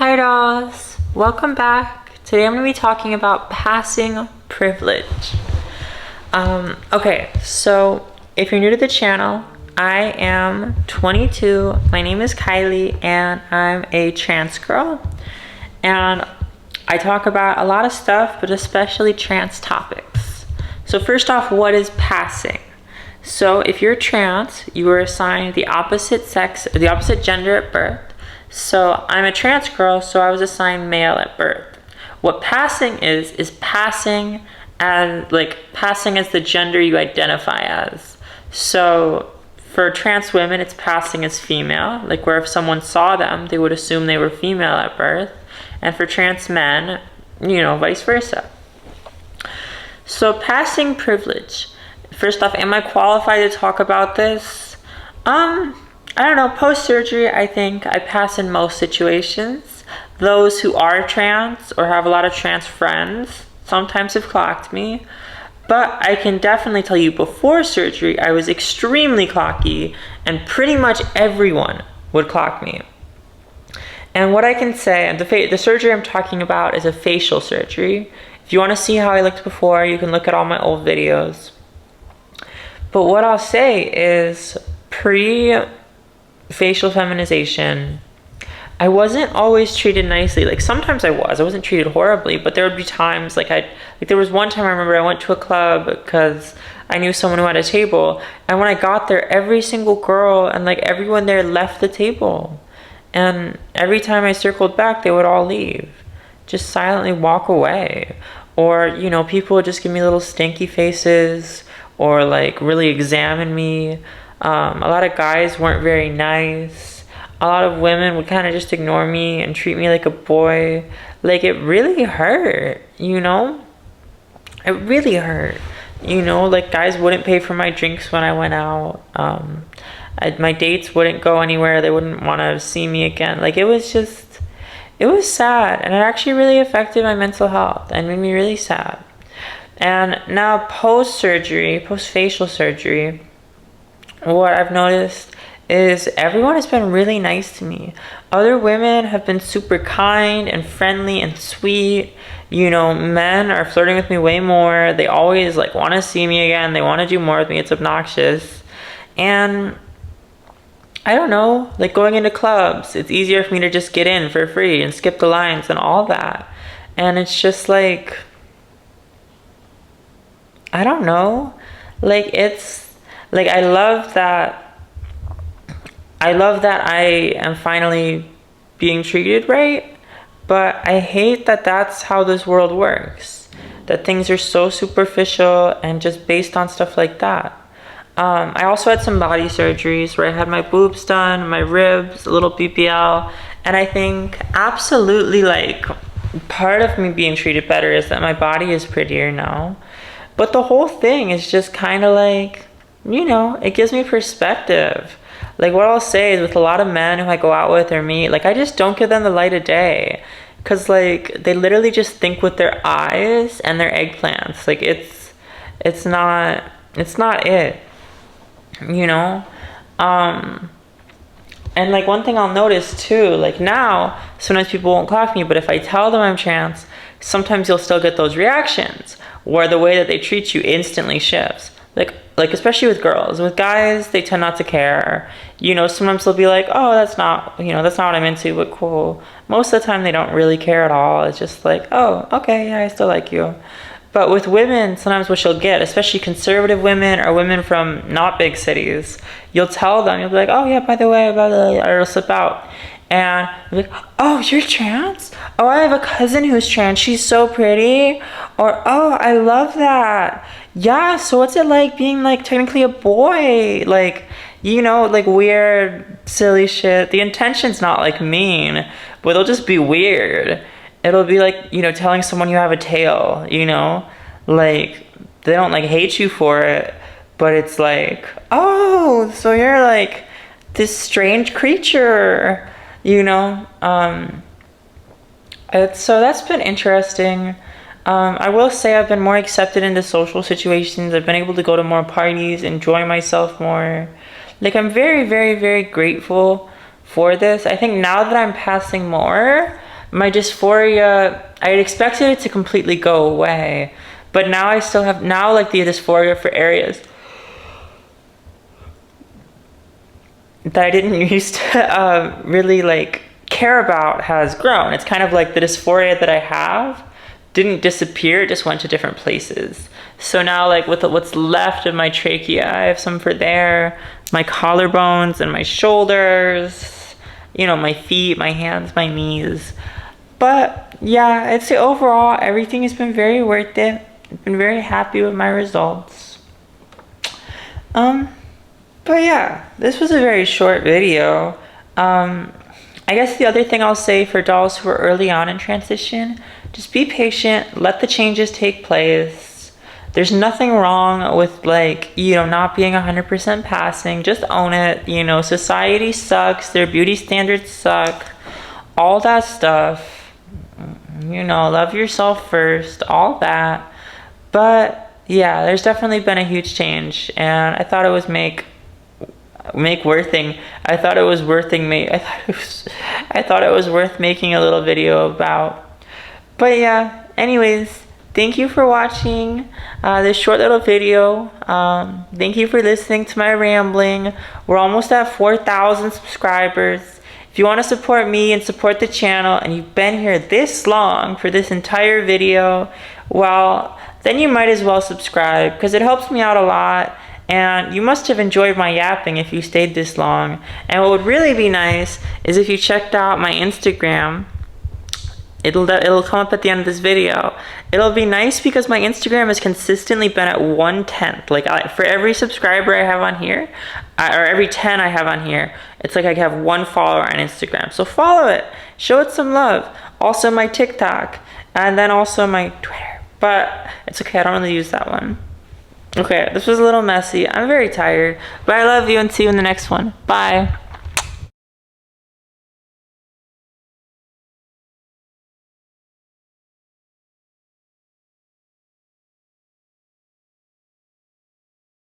Hi dolls, welcome back. Today I'm going to be talking about passing privilege. Okay, so if you're new to the channel, I am 22, my name is Kylie, and I'm a trans girl. And I talk about a lot of stuff, but especially trans topics. So first off, what is passing? So if you're trans, you were assigned the opposite sex, the opposite gender at birth. So I'm a trans girl, so I was assigned male at birth. What passing is passing as the gender you identify as. So for trans women, it's passing as female, like where if someone saw them, they would assume they were female at birth. And for trans men, vice versa. So passing privilege. First off, am I qualified to talk about this? I don't know, post-surgery, I think I pass in most situations. Those who are trans or have a lot of trans friends sometimes have clocked me. But I can definitely tell you before surgery, I was extremely clocky and pretty much everyone would clock me. And what I can say, and the surgery I'm talking about is a facial surgery. If you want to see how I looked before, you can look at all my old videos. But what I'll say is pre-facial feminization, I wasn't always treated nicely. Like sometimes I wasn't treated horribly, but there would be times there was one time I remember I went to a club because I knew someone who had a table. And when I got there, every single girl and everyone there left the table. And every time I circled back, they would all leave, just silently walk away. Or, people would just give me little stinky faces or really examine me. A lot of guys weren't very nice. A lot of women would kind of just ignore me and treat me like a boy. It really hurt, It really hurt. Guys wouldn't pay for my drinks when I went out. My dates wouldn't go anywhere. They wouldn't want to see me again. It was sad. And it actually really affected my mental health and made me really sad. And now post-surgery, post-facial surgery, what I've noticed is everyone has been really nice to me. Other women have been super kind and friendly and sweet. Men are flirting with me way more. They always want to see me again. They want to do more with me. It's obnoxious. And I don't know, going into clubs, it's easier for me to just get in for free and skip the lines and all that. And it's just I don't know. I love that I am finally being treated right, but I hate that that's how this world works. That things are so superficial and just based on stuff like that. I also had some body surgeries where I had my boobs done, my ribs, a little BBL, and I think absolutely part of me being treated better is that my body is prettier now. But the whole thing is just kind of it gives me perspective. What I'll say is with a lot of men who I go out with or meet, I just don't give them the light of day. Because, they literally just think with their eyes and their eggplants. It's not it. And one thing I'll notice too, now, sometimes people won't clock me, but if I tell them I'm trans, sometimes you'll still get those reactions where the way that they treat you instantly shifts. Especially with girls. With guys, they tend not to care. Sometimes they'll be like, oh, that's not what I'm into, but cool. Most of the time they don't really care at all. It's just oh, okay, yeah, I still like you. But with women, sometimes what you'll get, especially conservative women or women from not big cities, you'll tell them, you'll be like, oh yeah, by the way, blah, blah, blah, or it'll slip out. And you're like, oh, you're trans? Oh, I have a cousin who's trans. She's so pretty. Or, oh, I love that. Yeah, so what's it like being technically a boy? Weird, silly shit. The intention's not mean, but it'll just be weird. It'll be telling someone you have a tail, they don't hate you for it, but it's oh, so you're this strange creature, so that's been interesting. I will say I've been more accepted into social situations. I've been able to go to more parties, enjoy myself more. I'm very, very, very grateful for this. I think now that I'm passing more, my dysphoria, I had expected it to completely go away, but now I still have, now like the dysphoria for areas that I didn't used to really like care about has grown. It's kind of like the dysphoria that I have didn't disappear, it just went to different places. So now like with what's left of my trachea, I have some for there, my collarbones and my shoulders, you know, my feet, my hands, my knees. But yeah, I'd say overall everything has been very worth it. I've been very happy with my results. But yeah, this was a very short video. I guess the other thing I'll say for dolls who are early on in transition, just be patient, let the changes take place. There's nothing wrong with like, you know, not being 100% passing, just own it. You know, society sucks, their beauty standards suck, all that stuff. You know, love yourself first, all that. But yeah, there's definitely been a huge change, and I thought it was I thought it was worth making a little video about. But yeah, anyways, thank you for watching this short little video. Thank you for listening to my rambling. We're almost at 4,000 subscribers. If you want to support me and support the channel, and you've been here this long for this entire video, well, then you might as well subscribe, because it helps me out a lot. And you must have enjoyed my yapping if you stayed this long. And what would really be nice is if you checked out my Instagram. It'll come up at the end of this video. It'll be nice because my Instagram has consistently been at 1/10. Like for every subscriber I have on here, or every 10 I have on here, it's like I have one follower on Instagram. So follow it, show it some love. Also my TikTok, and then also my Twitter. But it's okay, I don't really use that one. Okay, this was a little messy. I'm very tired, but I love you and see you in the next one. Bye.